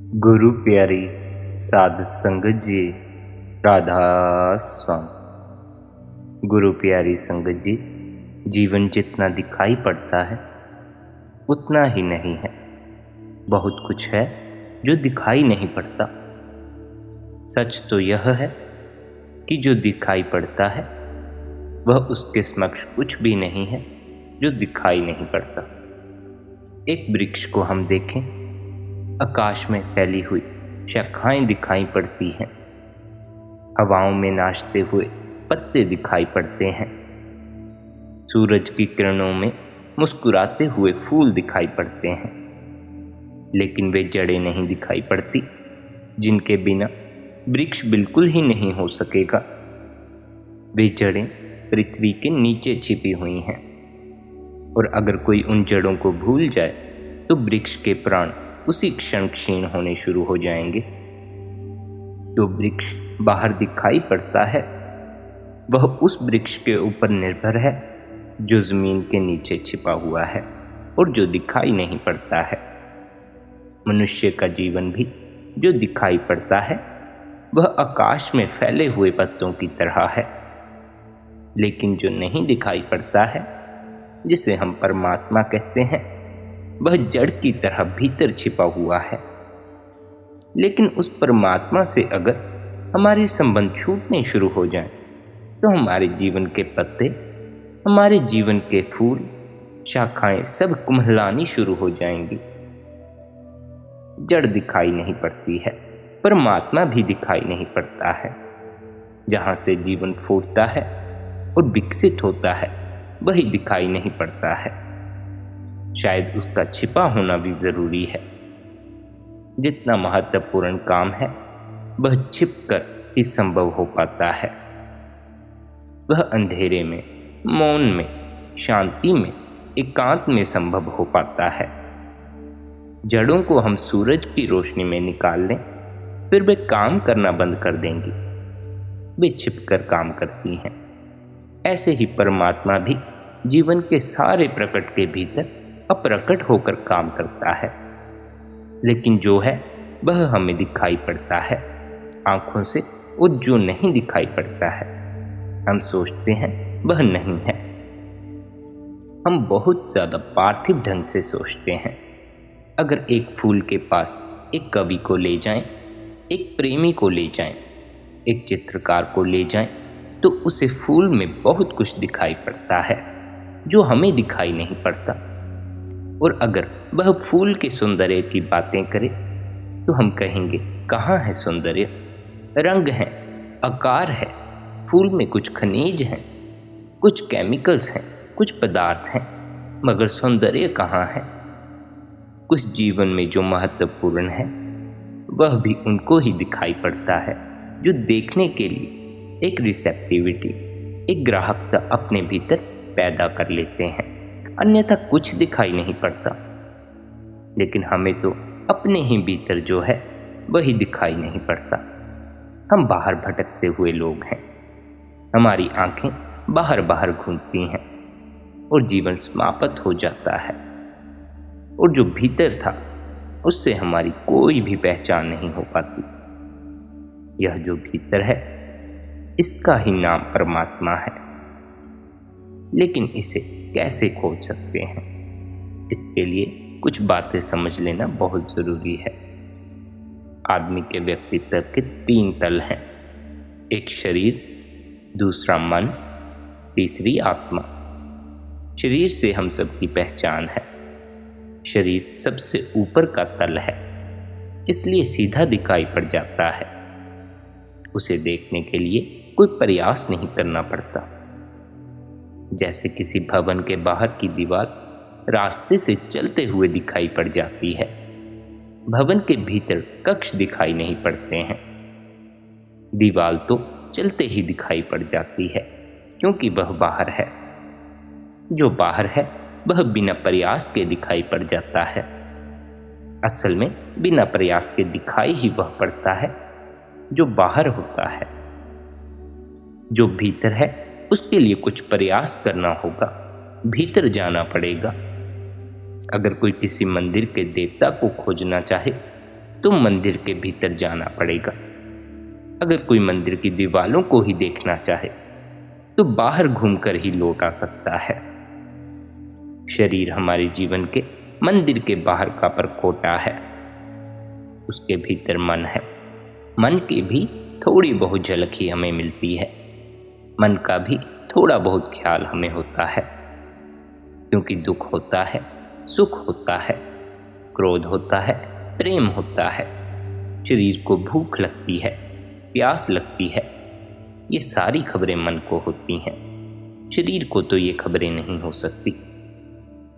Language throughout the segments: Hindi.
गुरु प्यारी साध संगत जी, राधा स्वामी। गुरु प्यारी संगत जी, जीवन जितना दिखाई पड़ता है उतना ही नहीं है। बहुत कुछ है जो दिखाई नहीं पड़ता। सच तो यह है कि जो दिखाई पड़ता है वह उसके समक्ष कुछ भी नहीं है जो दिखाई नहीं पड़ता। एक वृक्ष को हम देखें, आकाश में फैली हुई शाखाएं दिखाई पड़ती हैं, हवाओं में नाचते हुए पत्ते दिखाई पड़ते हैं, सूरज की किरणों में मुस्कुराते हुए फूल दिखाई पड़ते हैं, लेकिन वे जड़ें नहीं दिखाई पड़ती जिनके बिना वृक्ष बिल्कुल ही नहीं हो सकेगा। वे जड़ें पृथ्वी के नीचे छिपी हुई हैं, और अगर कोई उन जड़ों को भूल जाए तो वृक्ष के प्राण उसी क्षण क्षीण होने शुरू हो जाएंगे। जो वृक्ष बाहर दिखाई पड़ता है वह उस वृक्ष के ऊपर निर्भर है जो जमीन के नीचे छिपा हुआ है और जो दिखाई नहीं पड़ता है। मनुष्य का जीवन भी जो दिखाई पड़ता है वह आकाश में फैले हुए पत्तों की तरह है, लेकिन जो नहीं दिखाई पड़ता है, जिसे हम परमात्मा कहते हैं, वह जड़ की तरह भीतर छिपा हुआ है। लेकिन उस परमात्मा से अगर हमारे संबंध छूटने शुरू हो जाएं, तो हमारे जीवन के पत्ते, हमारे जीवन के फूल, शाखाएं सब कुम्हलानी शुरू हो जाएंगी। जड़ दिखाई नहीं पड़ती है, परमात्मा भी दिखाई नहीं पड़ता है। जहां से जीवन फूटता है और विकसित होता है वही दिखाई नहीं पड़ता है। शायद उसका छिपा होना भी जरूरी है। जितना महत्वपूर्ण काम है वह छिपकर ही संभव हो पाता है। वह अंधेरे में, मौन में, शांति में, एकांत में संभव हो पाता है। जड़ों को हम सूरज की रोशनी में निकाल लें, फिर वे काम करना बंद कर देंगी। वे छिपकर काम करती हैं। ऐसे ही परमात्मा भी जीवन के सारे प्रकट के भीतर अप्रकट होकर काम करता है, लेकिन जो है वह हमें दिखाई पड़ता है आंखों से, और जो नहीं दिखाई पड़ता है हम सोचते हैं वह नहीं है। हम बहुत ज्यादा पार्थिव ढंग से सोचते हैं। अगर एक फूल के पास एक कवि को ले जाएं, एक प्रेमी को ले जाएं, एक चित्रकार को ले जाएं, तो उसे फूल में बहुत कुछ दिखाई पड़ता है जो हमें दिखाई नहीं पड़ता। और अगर वह फूल के सौंदर्य की बातें करे तो हम कहेंगे, कहाँ है सौंदर्य? रंग है, आकार है, फूल में कुछ खनिज हैं, कुछ केमिकल्स हैं, कुछ पदार्थ हैं, मगर सौंदर्य कहाँ है? कुछ जीवन में जो महत्वपूर्ण है वह भी उनको ही दिखाई पड़ता है जो देखने के लिए एक रिसेप्टिविटी, एक ग्राहकता अपने भीतर पैदा कर लेते हैं। अन्यथा कुछ दिखाई नहीं पड़ता। लेकिन हमें तो अपने ही भीतर जो है वही दिखाई नहीं पड़ता। हम बाहर भटकते हुए लोग हैं। हमारी आंखें बाहर बाहर घूमती हैं और जीवन समाप्त हो जाता है, और जो भीतर था उससे हमारी कोई भी पहचान नहीं हो पाती। यह जो भीतर है इसका ही नाम परमात्मा है। लेकिन इसे कैसे खोज सकते हैं? इसके लिए कुछ बातें समझ लेना बहुत जरूरी है। आदमी के व्यक्तित्व के 3 तल हैं। एक शरीर, दूसरा मन, तीसरी आत्मा। शरीर से हम सबकी पहचान है। शरीर सबसे ऊपर का तल है, इसलिए सीधा दिखाई पड़ जाता है। उसे देखने के लिए कोई प्रयास नहीं करना पड़ता। जैसे किसी भवन के बाहर की दीवार रास्ते से चलते हुए दिखाई पड़ जाती है, भवन के भीतर कक्ष दिखाई नहीं पड़ते हैं। दीवार तो चलते ही दिखाई पड़ जाती है क्योंकि वह बाहर है। जो बाहर है वह बिना प्रयास के दिखाई पड़ जाता है। असल में बिना प्रयास के दिखाई ही वह पड़ता है जो बाहर होता है। जो भीतर है उसके लिए कुछ प्रयास करना होगा, भीतर जाना पड़ेगा। अगर कोई किसी मंदिर के देवता को खोजना चाहे तो मंदिर के भीतर जाना पड़ेगा। अगर कोई मंदिर की दीवालों को ही देखना चाहे तो बाहर घूमकर ही लौट आ सकता है। शरीर हमारे जीवन के मंदिर के बाहर का परखोटा है। उसके भीतर मन है। मन की भी थोड़ी बहुत झलक ही हमें मिलती है। मन का भी थोड़ा बहुत ख्याल हमें होता है, क्योंकि दुख होता है, सुख होता है, क्रोध होता है, प्रेम होता है, शरीर को भूख लगती है, प्यास लगती है। ये सारी खबरें मन को होती हैं। शरीर को तो ये खबरें नहीं हो सकती।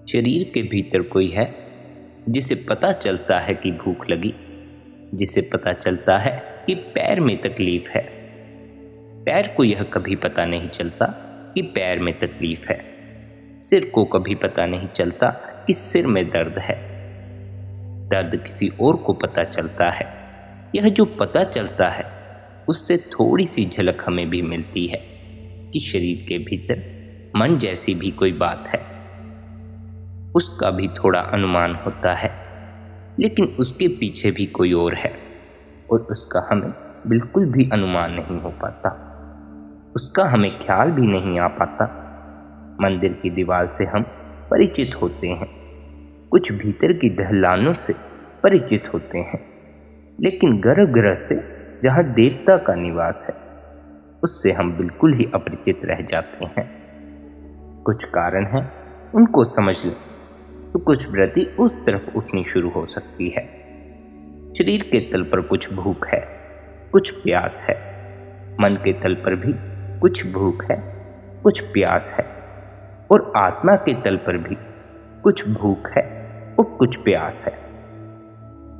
शरीर के भीतर कोई है जिसे पता चलता है कि भूख लगी, जिसे पता चलता है कि पैर में तकलीफ है। पैर को यह कभी पता नहीं चलता कि पैर में तकलीफ है। सिर को कभी पता नहीं चलता कि सिर में दर्द है। दर्द किसी और को पता चलता है। यह जो पता चलता है उससे थोड़ी सी झलक हमें भी मिलती है कि शरीर के भीतर मन जैसी भी कोई बात है। उसका भी थोड़ा अनुमान होता है, लेकिन उसके पीछे भी कोई और है और उसका हमें बिल्कुल भी अनुमान नहीं हो पाता। उसका हमें ख्याल भी नहीं आ पाता। मंदिर की दीवार से हम परिचित होते हैं, कुछ भीतर की दहलानों से परिचित होते हैं, लेकिन गर्भगृह से जहाँ देवता का निवास है उससे हम बिल्कुल ही अपरिचित रह जाते हैं। कुछ कारण हैं, उनको समझ लें तो कुछ वृत्ति उस तरफ उठनी शुरू हो सकती है। शरीर के तल पर कुछ भूख है, कुछ प्यास है। मन के तल पर भी कुछ भूख है, कुछ प्यास है, और आत्मा के तल पर भी कुछ भूख है और कुछ प्यास है।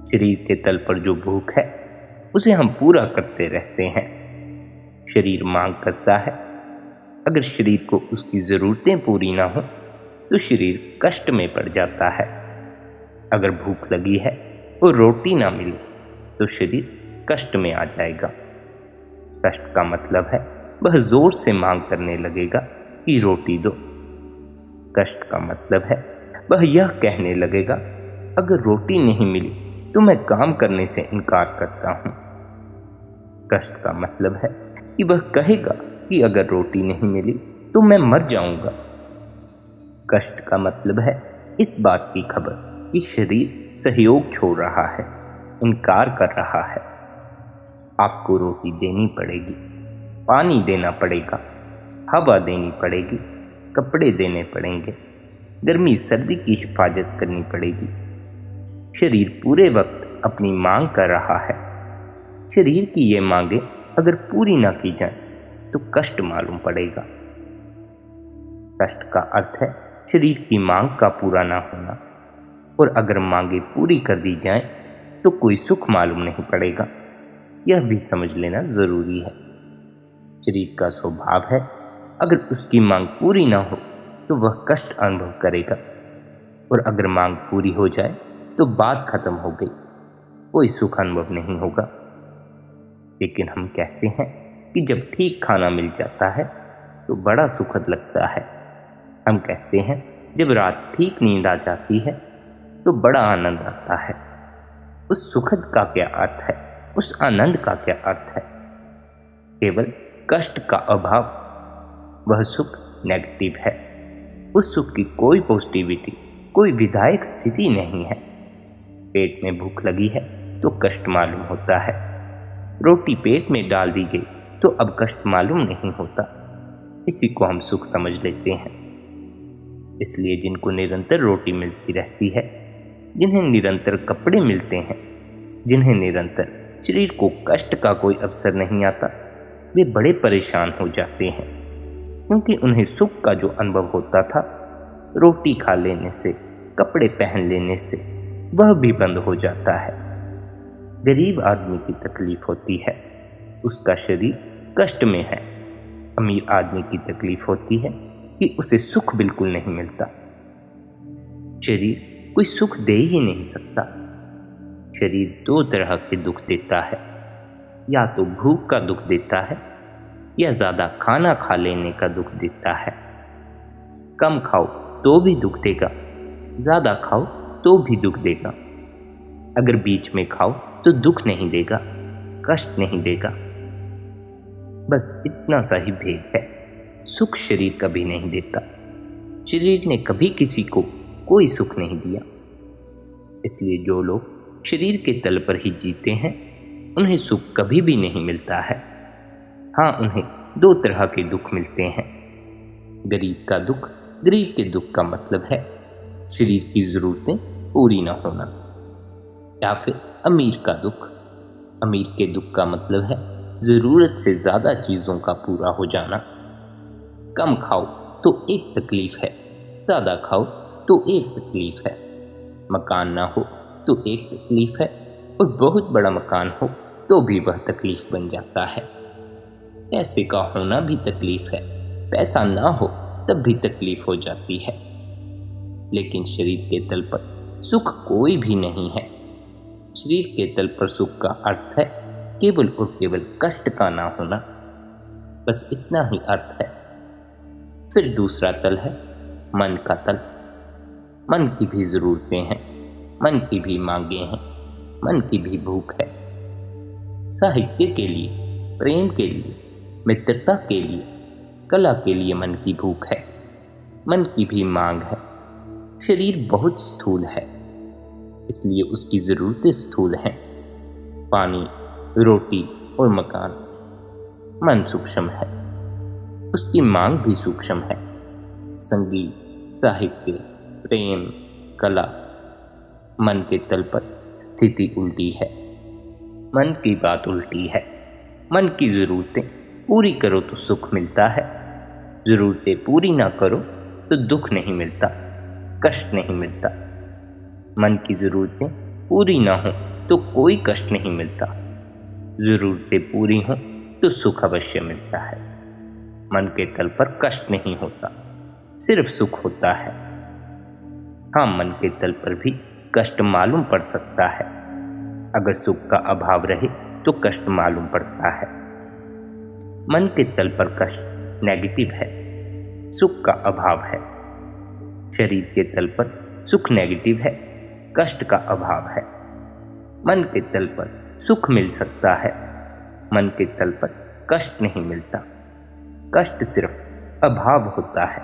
शरीर के तल पर जो भूख है उसे हम पूरा करते रहते हैं। शरीर मांग करता है। अगर शरीर को उसकी ज़रूरतें पूरी ना हो तो शरीर कष्ट में पड़ जाता है। अगर भूख लगी है और रोटी ना मिले तो शरीर कष्ट में आ जाएगा। कष्ट का मतलब है वह जोर से मांग करने लगेगा कि रोटी दो। कष्ट का मतलब है वह यह कहने लगेगा, अगर रोटी नहीं मिली तो मैं काम करने से इनकार करता हूँ। कष्ट का मतलब है कि वह कहेगा कि अगर रोटी नहीं मिली तो मैं मर जाऊंगा। कष्ट का मतलब है इस बात की खबर कि शरीर सहयोग छोड़ रहा है, इनकार कर रहा है। आपको रोटी देनी पड़ेगी, पानी देना पड़ेगा, हवा देनी पड़ेगी, कपड़े देने पड़ेंगे, गर्मी सर्दी की हिफाजत करनी पड़ेगी। शरीर पूरे वक्त अपनी मांग कर रहा है। शरीर की ये मांगे अगर पूरी ना की जाए तो कष्ट मालूम पड़ेगा। कष्ट का अर्थ है शरीर की मांग का पूरा ना होना, और अगर मांगे पूरी कर दी जाए तो कोई सुख मालूम नहीं पड़ेगा। यह भी समझ लेना जरूरी है। शरीर का स्वभाव है, अगर उसकी मांग पूरी ना हो तो वह कष्ट अनुभव करेगा, और अगर मांग पूरी हो जाए तो बात खत्म हो गई, कोई सुख अनुभव नहीं होगा। लेकिन हम कहते हैं कि जब ठीक खाना मिल जाता है तो बड़ा सुखद लगता है। हम कहते हैं जब रात ठीक नींद आ जाती है तो बड़ा आनंद आता है। उस सुखद का क्या अर्थ है? उस आनंद का क्या अर्थ है? केवल कष्ट का अभाव। वह सुख नेगेटिव है। उस सुख की कोई पॉजिटिविटी, कोई विधायक स्थिति नहीं है। पेट में भूख लगी है तो कष्ट मालूम होता है। रोटी पेट में डाल दी गई तो अब कष्ट मालूम नहीं होता। इसी को हम सुख समझ लेते हैं। इसलिए जिनको निरंतर रोटी मिलती रहती है, जिन्हें निरंतर कपड़े मिलते हैं, जिन्हें निरंतर शरीर को कष्ट का कोई अवसर नहीं आता, वे बड़े परेशान हो जाते हैं, क्योंकि उन्हें सुख का जो अनुभव होता था रोटी खा लेने से, कपड़े पहन लेने से, वह भी बंद हो जाता है। गरीब आदमी की तकलीफ होती है, उसका शरीर कष्ट में है। अमीर आदमी की तकलीफ होती है कि उसे सुख बिल्कुल नहीं मिलता। शरीर कोई सुख दे ही नहीं सकता। शरीर दो तरह के दुख देता है, या तो भूख का दुख देता है या ज़्यादा खाना खा लेने का दुख देता है। कम खाओ तो भी दुख देगा, ज़्यादा खाओ तो भी दुख देगा। अगर बीच में खाओ तो दुख नहीं देगा, कष्ट नहीं देगा। बस इतना सा ही भेद है। सुख शरीर कभी नहीं देता। शरीर ने कभी किसी को कोई सुख नहीं दिया। इसलिए जो लोग शरीर के तल पर ही जीते हैं उन्हें सुख कभी भी नहीं मिलता है। हाँ, उन्हें दो तरह के दुख मिलते हैं। गरीब का दुख। गरीब के दुख का मतलब है शरीर की जरूरतें पूरी न होना। या फिर अमीर का दुख। अमीर के दुख का मतलब है जरूरत से ज्यादा चीजों का पूरा हो जाना। कम खाओ तो एक तकलीफ है, ज्यादा खाओ तो एक तकलीफ है। मकान ना हो तो एक तकलीफ है, और बहुत बड़ा मकान हो तो भी वह तकलीफ बन जाता है। पैसे का होना भी तकलीफ है, पैसा ना हो तब भी तकलीफ हो जाती है। लेकिन शरीर के तल पर सुख कोई भी नहीं है। शरीर के तल पर सुख का अर्थ है केवल और केवल कष्ट का ना होना। बस इतना ही अर्थ है। फिर दूसरा तल है मन का तल। मन की भी जरूरतें हैं, मन की भी मांगे हैं, मन की भी भूख है। साहित्य के लिए, प्रेम के लिए, मित्रता के लिए, कला के लिए मन की भूख है, मन की भी मांग है। शरीर बहुत स्थूल है, इसलिए उसकी जरूरतें स्थूल हैं। पानी, रोटी और मकान। मन सूक्ष्म है, उसकी मांग भी सूक्ष्म है। संगीत, साहित्य, प्रेम, कला। मन के तल पर स्थिति उल्टी है। मन की बात उल्टी है। मन की जरूरतें पूरी करो तो सुख मिलता है, जरूरतें पूरी ना करो तो दुख नहीं मिलता, कष्ट नहीं मिलता। मन की जरूरतें पूरी ना हो तो कोई कष्ट नहीं मिलता, जरूरतें पूरी हों तो सुख अवश्य मिलता है। मन के तल पर कष्ट नहीं होता, सिर्फ सुख होता है। हाँ, मन के तल पर भी कष्ट मालूम पड़ सकता है। अगर सुख का अभाव रहे तो कष्ट मालूम पड़ता है। मन के तल पर कष्ट नेगेटिव है, सुख का अभाव है। शरीर के तल पर सुख नेगेटिव है, कष्ट का अभाव है। मन के तल पर सुख मिल सकता है, मन के तल पर कष्ट नहीं मिलता। कष्ट सिर्फ अभाव होता है।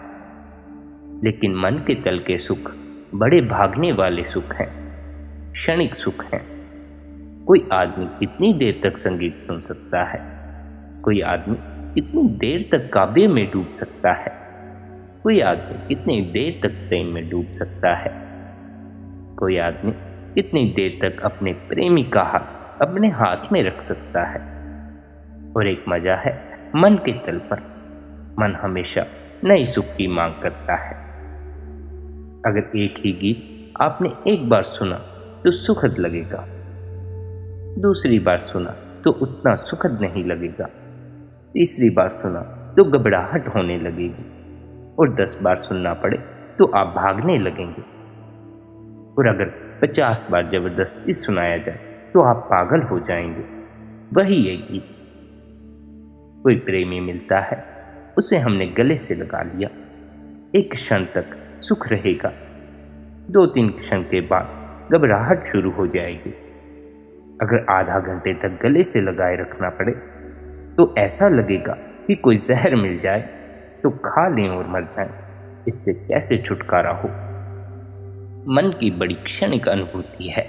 लेकिन मन के तल के सुख बड़े भागने वाले सुख हैं, क्षणिक सुख हैं। कोई आदमी कितनी देर तक संगीत सुन सकता है, कोई आदमी कितनी देर तक काव्य में डूब सकता है, कोई आदमी कितनी देर तक प्रेम में डूब सकता है, कोई आदमी कितनी देर तक अपने प्रेमी का हाथ अपने हाथ में रख सकता है। और एक मजा है मन के तल पर। मन हमेशा नई सुख की मांग करता है। अगर एक ही गीत आपने एक बार सुना तो सुखद लगेगा, दूसरी बार सुना तो उतना सुखद नहीं लगेगा, तीसरी बार सुना तो घबराहट होने लगेगी, और 10 बार सुनना पड़े तो आप भागने लगेंगे। और अगर 50 बार जबरदस्ती सुनाया जाए तो आप पागल हो जाएंगे। वही है गीत। कोई प्रेमी मिलता है, उसे हमने गले से लगा लिया, एक क्षण तक सुख रहेगा, 2-3 क्षण के बाद घबराहट शुरू हो जाएगी। अगर आधा घंटे तक गले से लगाए रखना पड़े तो ऐसा लगेगा कि कोई जहर मिल जाए तो खा लें और मर जाएं। इससे कैसे छुटकारा हो। मन की बड़ी क्षणिक अनुभूति है,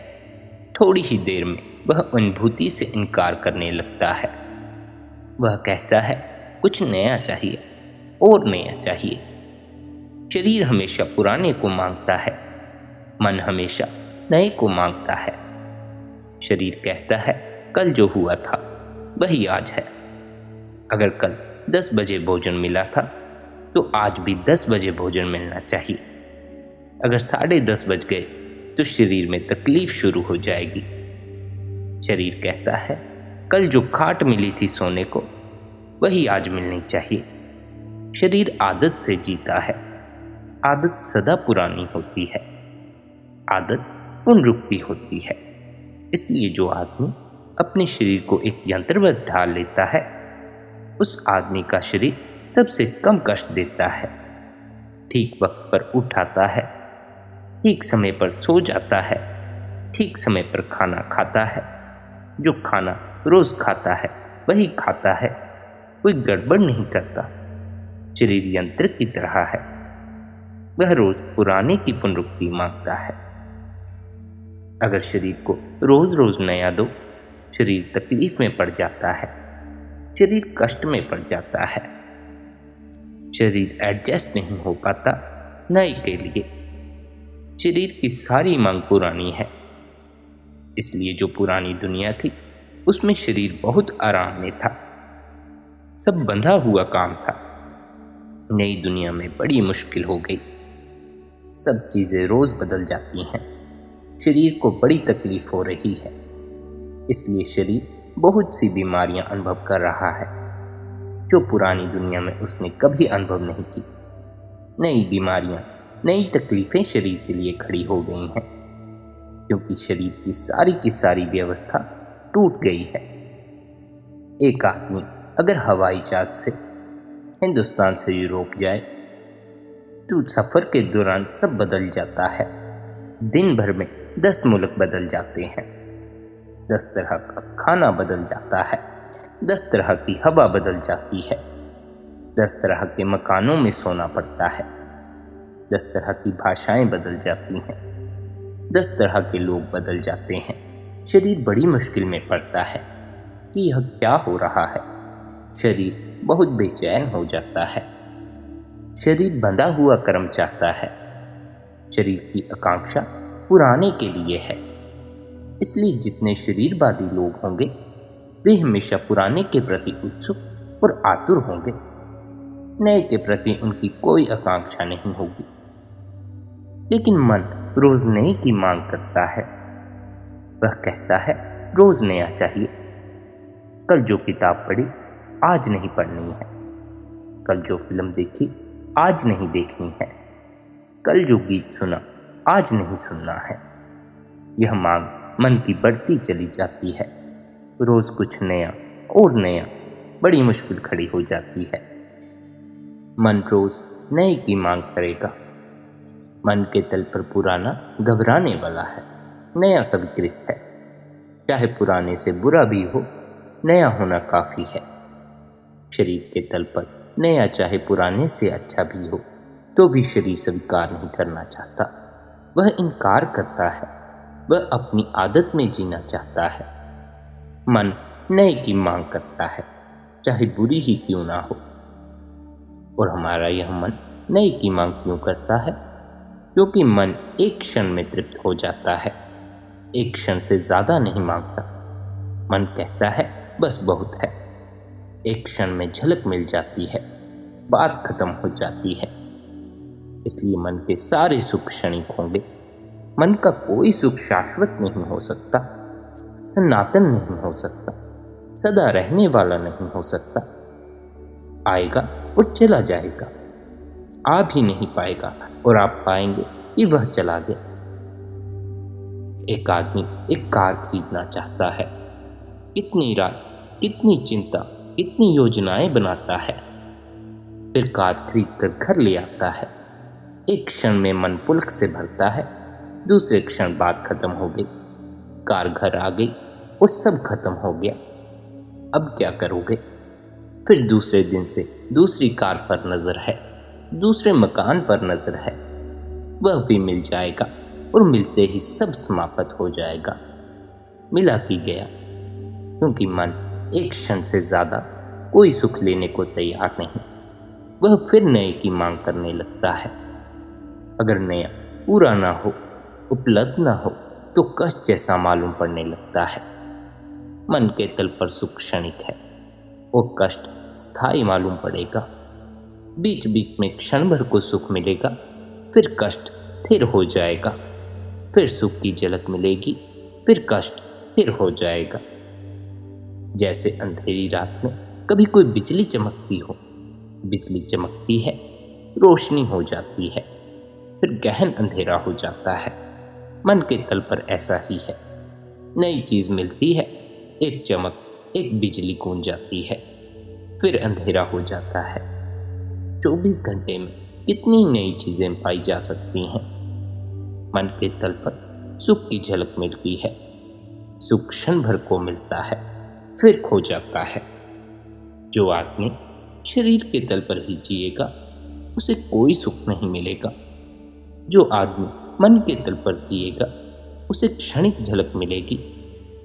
थोड़ी ही देर में वह अनुभूति से इनकार करने लगता है। वह कहता है कुछ नया चाहिए और नया चाहिए। शरीर हमेशा पुराने को मांगता है, मन हमेशा नए को मांगता है। शरीर कहता है कल जो हुआ था वही आज है। अगर कल 10 बजे भोजन मिला था तो आज भी 10 बजे भोजन मिलना चाहिए। अगर 10:30 बज गए तो शरीर में तकलीफ शुरू हो जाएगी। शरीर कहता है कल जो खाट मिली थी सोने को वही आज मिलनी चाहिए। शरीर आदत से जीता है। आदत सदा पुरानी होती है, आदत पुनरुक्ति होती है। इसलिए जो आदमी अपने शरीर को एक यंत्रवत ढाल लेता है उस आदमी का शरीर सबसे कम कष्ट देता है। ठीक वक्त पर उठाता है, ठीक समय पर सो जाता है, ठीक समय पर खाना खाता है, जो खाना रोज खाता है वही खाता है, कोई गड़बड़ नहीं करता। शरीर यंत्र की तरह है, वह रोज पुराने की पुनरुक्ति मांगता है। अगर शरीर को रोज रोज नया दो, शरीर तकलीफ में पड़ जाता है, शरीर कष्ट में पड़ जाता है। शरीर एडजस्ट नहीं हो पाता नए के लिए। शरीर की सारी मांग पुरानी है, इसलिए जो पुरानी दुनिया थी उसमें शरीर बहुत आराम में था, सब बंधा हुआ काम था। नई दुनिया में बड़ी मुश्किल हो गई, सब चीजें रोज बदल जाती हैं, शरीर को बड़ी तकलीफ हो रही है, इसलिए शरीर बहुत सी बीमारियां अनुभव कर रहा है जो पुरानी दुनिया में उसने कभी अनुभव नहीं की। नई बीमारियां, नई तकलीफें शरीर के लिए खड़ी हो गई हैं, क्योंकि शरीर की सारी व्यवस्था टूट गई है। एक आदमी अगर हवाई जहाज से हिंदुस्तान से यूरोप जाए तो सफर के दौरान सब बदल जाता है। दिन भर में 10 मुल्क बदल जाते हैं, 10 तरह का खाना बदल जाता है, 10 तरह की हवा बदल जाती है, 10 तरह के मकानों में सोना पड़ता है, 10 तरह की भाषाएं बदल जाती हैं, 10 तरह के लोग बदल जाते हैं। शरीर बड़ी मुश्किल में पड़ता है कि यह क्या हो रहा है। शरीर बहुत बेचैन हो जाता है। शरीर बंधा हुआ कर्म चाहता है। शरीर की आकांक्षा पुराने के लिए है, इसलिए जितने शरीरवादी लोग होंगे वे हमेशा पुराने के प्रति उत्सुक और आतुर होंगे। नए के प्रति उनकी कोई आकांक्षा नहीं होगी। लेकिन मन रोज नए की मांग करता है। वह कहता है रोज नया चाहिए। कल जो किताब पढ़ी आज नहीं पढ़नी है, कल जो फिल्म देखी आज नहीं देखनी है, कल जो गीत सुना आज नहीं सुनना है। यह मांग मन की बढ़ती चली जाती है। रोज कुछ नया और नया, बड़ी मुश्किल खड़ी हो जाती है। मन रोज नए की मांग करेगा। मन के तल पर पुराना घबराने वाला है, नया स्वीकृत है। चाहे पुराने से बुरा भी हो, नया होना काफी है। शरीर के तल पर नया चाहे पुराने से अच्छा भी हो तो भी शरीर स्वीकार नहीं करना चाहता। वह इनकार करता है, वह अपनी आदत में जीना चाहता है। मन नए की मांग करता है, चाहे बुरी ही क्यों ना हो। और हमारा यह मन नए की मांग क्यों करता है? क्योंकि मन एक क्षण में तृप्त हो जाता है, एक क्षण से ज्यादा नहीं मांगता। मन कहता है बस बहुत है। एक क्षण में झलक मिल जाती है, बात खत्म हो जाती है। इसलिए मन के सारे सुख क्षणिक होंगे। मन का कोई सुख शाश्वत नहीं हो सकता, सनातन नहीं हो सकता, सदा रहने वाला नहीं हो सकता। आएगा और चला जाएगा, आ भी नहीं पाएगा और आप पाएंगे कि वह चला गया। एक आदमी एक कार खरीदना चाहता है, कितनी रात, कितनी चिंता, कितनी योजनाएं बनाता है, फिर कार खरीद कर घर ले आता है। एक क्षण में मन पुलक से भरता है, दूसरे क्षण बात खत्म हो गई, कार घर आ गई और सब खत्म हो गया। अब क्या करोगे? फिर दूसरे दिन से दूसरी कार पर नजर है, दूसरे मकान पर नजर है, वह भी मिल जाएगा और मिलते ही सब समाप्त हो जाएगा। मिला कि गया, क्योंकि मन एक क्षण से ज्यादा कोई सुख लेने को तैयार नहीं। वह फिर नए की मांग करने लगता है। अगर नया पूरा ना हो, उपलब्ध ना हो तो कष्ट जैसा मालूम पड़ने लगता है। मन के तल पर सुख क्षणिक है और कष्ट स्थायी मालूम पड़ेगा। बीच बीच में क्षण भर को सुख मिलेगा, फिर कष्ट स्थिर हो जाएगा, फिर सुख की झलक मिलेगी, फिर कष्ट स्थिर हो जाएगा। जैसे अंधेरी रात में कभी कोई बिजली चमकती हो, बिजली चमकती है, रोशनी हो जाती है, फिर गहन अंधेरा हो जाता है। मन के तल पर ऐसा ही है। नई चीज मिलती है, एक चमक, एक बिजली गूंज जाती है, फिर अंधेरा हो जाता है। 24 घंटे में कितनी नई चीजें पाई जा सकती हैं। मन के तल पर सुख की झलक मिलती है, सुख क्षण भर को मिलता है, फिर खो जाता है। जो आदमी शरीर के तल पर ही जिएगा उसे कोई सुख नहीं मिलेगा। जो आदमी मन के तल पर जिएगा उसे क्षणिक झलक मिलेगी,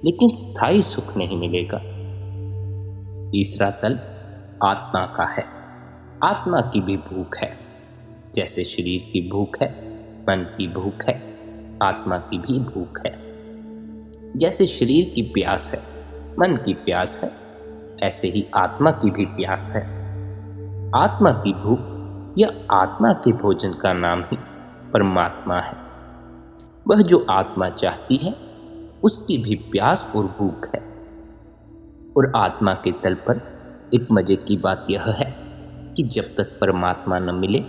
लेकिन स्थायी सुख नहीं मिलेगा। तीसरा तल आत्मा का है। आत्मा की भी भूख है। जैसे शरीर की भूख है, मन की भूख है, आत्मा की भी भूख है। जैसे शरीर की प्यास है, मन की प्यास है, ऐसे ही आत्मा की भी प्यास है। आत्मा की भूख या आत्मा के भोजन का नाम ही परमात्मा है। वह जो आत्मा चाहती है उसकी भी प्यास और भूख है। और आत्मा के तल पर एक मजे की बात यह है कि जब तक परमात्मा न मिले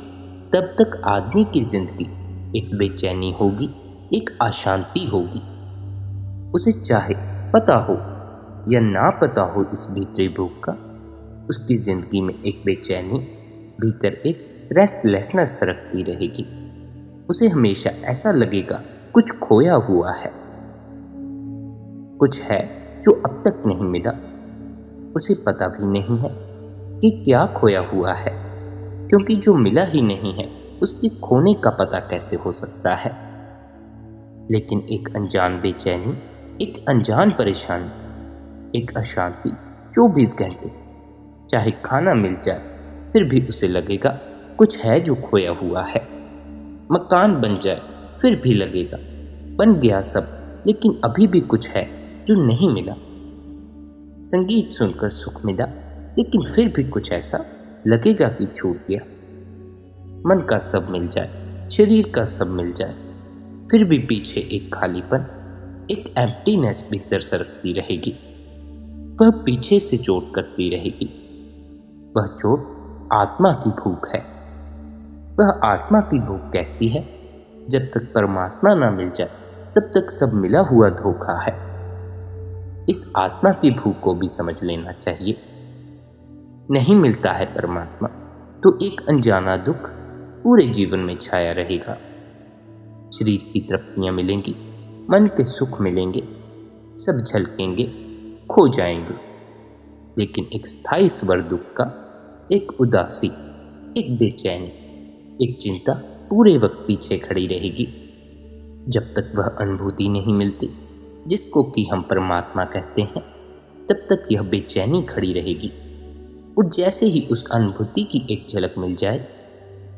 तब तक आदमी की जिंदगी एक बेचैनी होगी, एक अशांति होगी। उसे चाहे पता हो या ना पता हो इस भीतरी भूख का, उसकी जिंदगी में एक बेचैनी, भीतर एक रेस्टलेसनेस सरकती रहेगी। उसे हमेशा ऐसा लगेगा कुछ खोया हुआ है, कुछ है जो अब तक नहीं मिला। उसे पता भी नहीं है कि क्या खोया हुआ है, क्योंकि जो मिला ही नहीं है उसके खोने का पता कैसे हो सकता है। लेकिन एक अनजान बेचैनी, एक अनजान परेशानी, एक अशांति 24 घंटे, चाहे खाना मिल जाए फिर भी उसे लगेगा कुछ है जो खोया हुआ है। मकान बन जाए फिर भी लगेगा बन गया सब, लेकिन अभी भी कुछ है जो नहीं मिला। संगीत सुनकर सुख मिला, लेकिन फिर भी कुछ ऐसा लगेगा कि छूट गया। मन का सब मिल जाए, शरीर का सब मिल जाए, फिर भी पीछे एक खालीपन, एक एम्प्टीनेस भीतर सरकती रहेगी। वह पीछे से चोट करती रहेगी। वह चोट आत्मा की भूख है। वह आत्मा की भूख कहती है जब तक परमात्मा ना मिल जाए तब तक सब मिला हुआ धोखा है। इस आत्मा की भूख को भी समझ लेना चाहिए। नहीं मिलता है परमात्मा तो एक अनजाना दुख पूरे जीवन में छाया रहेगा। शरीर की तृप्तियां मिलेंगी, मन के सुख मिलेंगे, सब झलकेंगे, खो जाएंगे, लेकिन एक स्थायी स्वर दुख का, एक उदासी, एक बेचैनी, एक चिंता पूरे वक्त पीछे खड़ी रहेगी। जब तक वह अनुभूति नहीं मिलती जिसको कि हम परमात्मा कहते हैं, तब तक यह बेचैनी खड़ी रहेगी। और जैसे ही उस अनुभूति की एक झलक मिल जाए,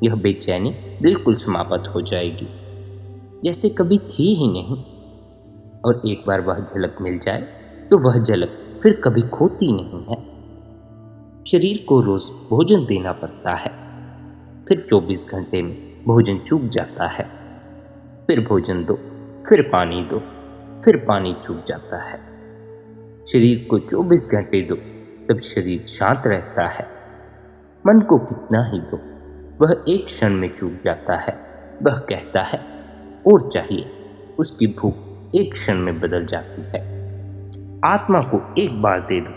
यह बेचैनी बिल्कुल समाप्त हो जाएगी, जैसे कभी थी ही नहीं। और एक बार वह झलक मिल जाए तो वह झलक फिर कभी खोती नहीं है। शरीर को रोज भोजन देना पड़ता है, फिर 24 घंटे में भोजन चूक जाता है। फिर भोजन दो, फिर पानी दो, फिर पानी चूक जाता है। शरीर को 24 घंटे दो तब शरीर शांत रहता है। मन को कितना ही दो, वह एक क्षण में चूक जाता है। वह कहता है और चाहिए, उसकी भूख एक क्षण में बदल जाती है। आत्मा को एक बार दे दो,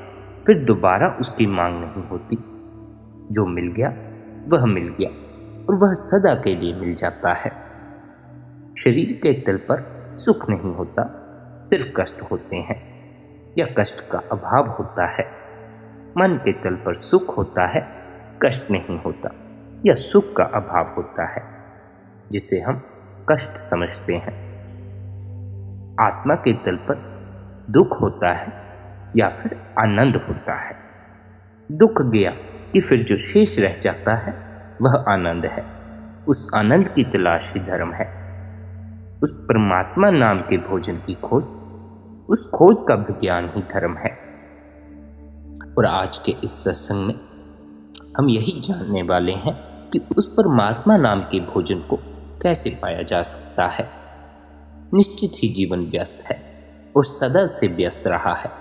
फिर दोबारा उसकी मांग नहीं होती। जो मिल गया वह मिल गया और वह सदा के लिए मिल जाता है। शरीर के तल पर सुख नहीं होता, सिर्फ कष्ट होते हैं या कष्ट का अभाव होता है। मन के तल पर सुख होता है, कष्ट नहीं होता या सुख का अभाव होता है, जिसे हम कष्ट समझते हैं। आत्मा के तल पर दुख होता है या फिर आनंद होता है। दुख गया कि फिर जो शेष रह जाता है वह आनंद है। उस आनंद की तलाश ही धर्म है। उस परमात्मा नाम के भोजन की खोज, उस खोज का विज्ञान ही धर्म है। और आज के इस सत्संग में हम यही जानने वाले हैं कि उस परमात्मा नाम के भोजन को कैसे पाया जा सकता है। निश्चित ही जीवन व्यस्त है और सदा से व्यस्त रहा है।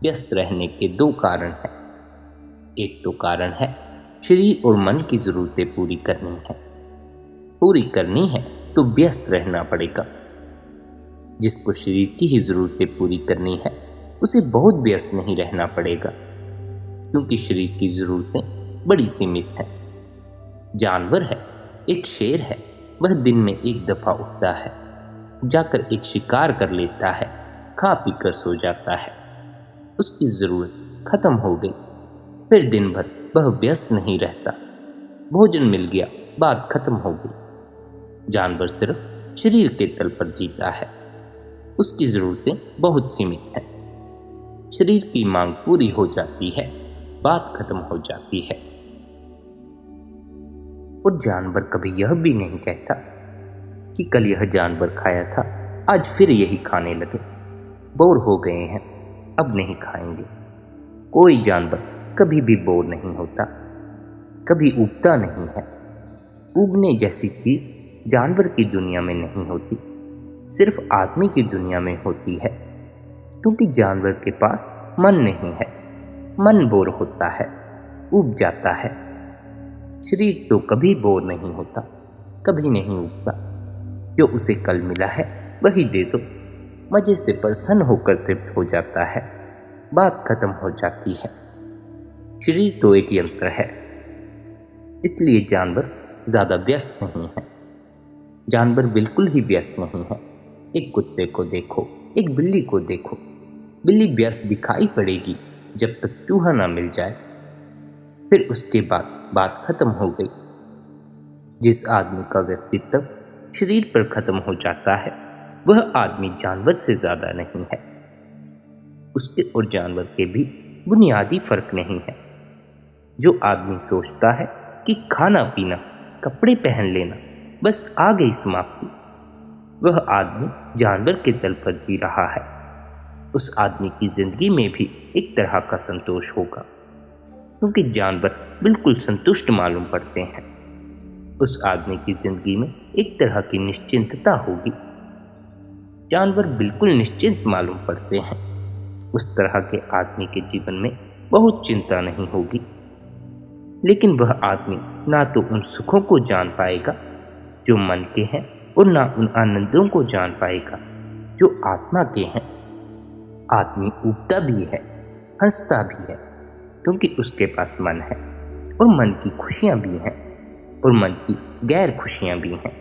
व्यस्त रहने के दो कारण हैं। एक तो कारण है शरीर और मन की जरूरतें पूरी करनी है। पूरी करनी है तो व्यस्त रहना पड़ेगा। जिसको शरीर की ही जरूरतें पूरी करनी है उसे बहुत व्यस्त नहीं रहना पड़ेगा, क्योंकि शरीर की जरूरतें बड़ी सीमित हैं। जानवर है, एक शेर है, वह दिन में एक दफा उठता है, जाकर एक शिकार कर लेता है, खा पी कर सो जाता है। उसकी ज़रूरत खत्म हो गई। फिर दिन भर वह व्यस्त नहीं रहता। भोजन मिल गया, बात खत्म हो गई। जानवर सिर्फ शरीर के तल पर जीता है। उसकी ज़रूरतें बहुत सीमित हैं। शरीर की मांग पूरी हो जाती है, बात खत्म हो जाती है। और जानवर कभी यह भी नहीं कहता कि कल यह जानवर खाया था, आज फिर यही खाने लगे, बोर हो गए हैं, अब नहीं खाएंगे। कोई जानवर कभी भी बोर नहीं होता, कभी ऊबता नहीं है। ऊबने जैसी चीज़ जानवर की दुनिया में नहीं होती, सिर्फ आदमी की दुनिया में होती है। क्योंकि जानवर के पास मन नहीं है। मन बोर होता है, ऊब जाता है। शरीर तो कभी बोर नहीं होता, कभी नहीं ऊबता। जो उसे कल मिला है वही दे दो, मज़े से प्रसन्न होकर तृप्त हो जाता है, बात खत्म हो जाती है। शरीर तो एक यंत्र है, इसलिए जानवर ज़्यादा व्यस्त नहीं है। जानवर बिल्कुल ही व्यस्त नहीं है। एक कुत्ते को देखो, एक बिल्ली को देखो। बिल्ली व्यस्त दिखाई पड़ेगी जब तक चूहा ना मिल जाए, फिर उसके बाद बात खत्म हो गई। जिस आदमी का व्यक्तित्व शरीर पर खत्म हो जाता है, वह आदमी जानवर से ज़्यादा नहीं है। उसके और जानवर के भी बुनियादी फर्क नहीं है। जो आदमी सोचता है कि खाना पीना, कपड़े पहन लेना, बस आ गई समाप्ति, वह आदमी जानवर के तल पर जी रहा है। उस आदमी की जिंदगी में भी एक तरह का संतोष होगा, क्योंकि जानवर बिल्कुल संतुष्ट मालूम पड़ते हैं। उस आदमी की जिंदगी में एक तरह की निश्चिंतता होगी। जानवर बिल्कुल निश्चिंत मालूम पड़ते हैं। उस तरह के आदमी के जीवन में बहुत चिंता नहीं होगी। लेकिन वह आदमी ना तो उन सुखों को जान पाएगा जो मन के हैं, और ना उन आनंदों को जान पाएगा जो आत्मा के हैं। आदमी ऊबता भी है, हंसता भी है, क्योंकि उसके पास मन है, और मन की खुशियां भी हैं, और मन की गैर खुशियां भी हैं।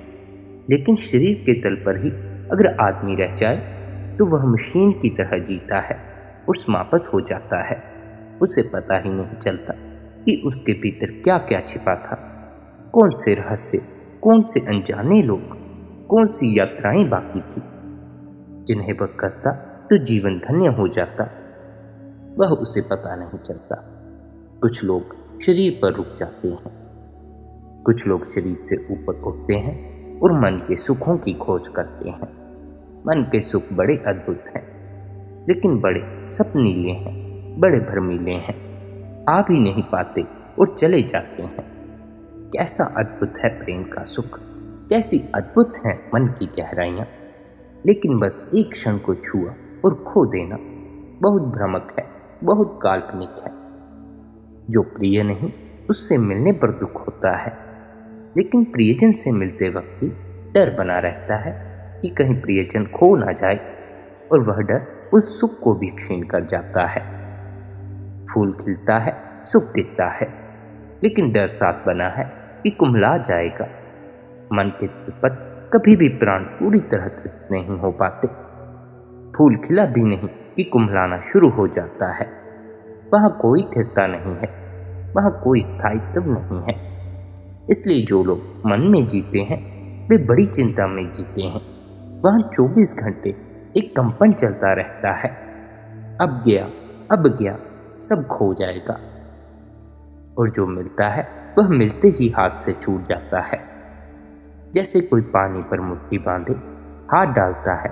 लेकिन शरीर के तल पर ही अगर आदमी रह जाए तो वह मशीन की तरह जीता है और समाप्त हो जाता है। उसे पता ही नहीं चलता कि उसके भीतर क्या क्या छिपा था। कौन से रहस्य, कौन से अनजाने लोग, कौन सी यात्राएं बाकी थी, जिन्हें वह करता तो जीवन धन्य हो जाता। वह उसे पता नहीं चलता। कुछ लोग शरीर पर रुक जाते हैं, कुछ लोग शरीर से ऊपर उठते हैं और मन के सुखों की खोज करते हैं। मन के सुख बड़े अद्भुत हैं, लेकिन बड़े सपनीले हैं, बड़े भ्रमीले हैं, आ भी नहीं पाते और चले जाते हैं। कैसा अद्भुत है प्रेम का सुख, कैसी अद्भुत है मन की गहराइयाँ। लेकिन बस एक क्षण को छुआ और खो देना बहुत भ्रामक है, बहुत काल्पनिक है। जो प्रिय नहीं, उससे मिलने पर दुख होता है। लेकिन प्रियजन से मिलते वक्त भी डर बना रहता है कि कहीं प्रियजन खो ना जाए, और वह डर उस सुख को भी क्षीण कर जाता है। फूल खिलता है, सुख दिखता है, लेकिन डर साथ बना है कि कुम्हला जाएगा। मन के तल पर कभी भी प्राण पूरी तरह तृप्त नहीं हो पाते। फूल खिला भी नहीं कि कुम्हलाना शुरू हो जाता है। वहाँ कोई स्थिरता नहीं है, वहाँ कोई स्थायित्व नहीं है। इसलिए जो लोग मन में जीते हैं वे बड़ी चिंता में जीते हैं। वहाँ 24 घंटे एक कंपन चलता रहता है। अब गया, अब गया, सब खो जाएगा। और जो मिलता है वह मिलते ही हाथ से छूट जाता है। जैसे कोई पानी पर मुट्ठी बांधे हाथ डालता है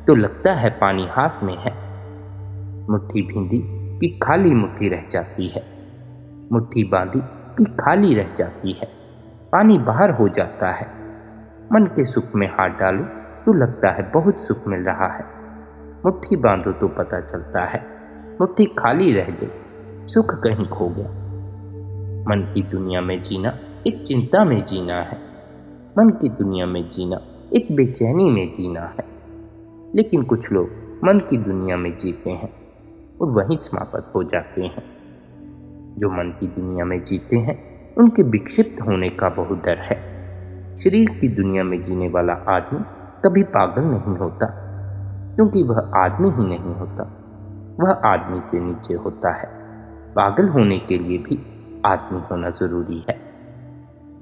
तो लगता है पानी हाथ में है। मुट्ठी भींदी कि खाली मुट्ठी रह जाती है, मुट्ठी बांधी कि खाली रह जाती है। पानी बाहर हो जाता है। मन के सुख में हाथ डालो तो लगता है बहुत सुख मिल रहा है। मुट्ठी बांधो तो पता चलता है मुट्ठी खाली रह गई, सुख कहीं खो गया। मन की दुनिया में जीना एक चिंता में जीना है। मन की दुनिया में जीना एक बेचैनी में जीना है। लेकिन कुछ लोग मन की दुनिया में जीते हैं और वहीं समाप्त हो जाते हैं। जो मन की दुनिया में जीते हैं उनके विक्षिप्त होने का बहुत डर है। शरीर की दुनिया में जीने वाला आदमी कभी पागल नहीं होता। क्योंकि वह आदमी ही नहीं होता, वह आदमी से नीचे होता है। पागल होने के लिए भी आदमी होना जरूरी है।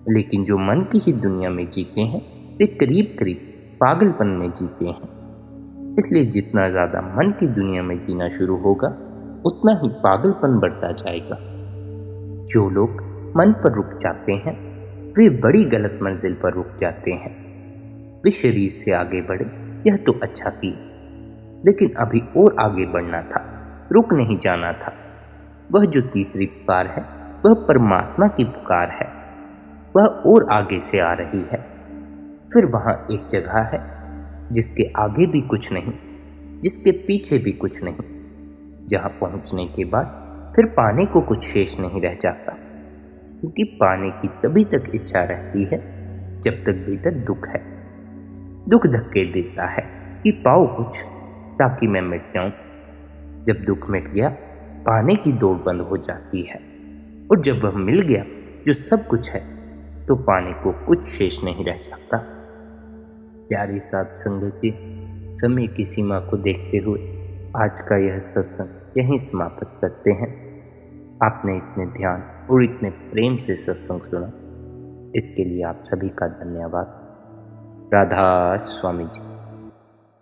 लेकिन जो मन की ही दुनिया में जीते हैं वे करीब करीब पागलपन में जीते हैं। इसलिए जितना ज्यादा मन की दुनिया में जीना शुरू होगा उतना ही पागलपन बढ़ता जाएगा। जो लोग मन पर रुक जाते हैं वे बड़ी गलत मंजिल पर रुक जाते हैं। वे शरीर से आगे बढ़े यह तो अच्छा किया, लेकिन अभी और आगे बढ़ना था, रुक नहीं जाना था। वह जो तीसरी पुकार है वह परमात्मा की पुकार है, वह और आगे से आ रही है। फिर वहाँ एक जगह है जिसके आगे भी कुछ नहीं, जिसके पीछे भी कुछ नहीं, जहाँ पहुँचने के बाद फिर पाने को कुछ शेष नहीं रह जाता, क्योंकि पाने की तभी तक इच्छा रहती है जब तक भीतर दुख है। दुख धक्के देता है कि पाओ कुछ ताकि मैं मिट जाऊं। जब दुख मिट गया पाने की दौड़ बंद हो जाती है, और जब वह मिल गया जो सब कुछ है तो पाने को कुछ शेष नहीं रह जाता। प्यारी साथ संगत जी, समय की सीमा को देखते हुए आज का यह सत्संग यहीं समाप्त करते हैं। आपने इतने ध्यान और इतने प्रेम से सत्संग सुना, इसके लिए आप सभी का धन्यवाद। राधा स्वामी जी।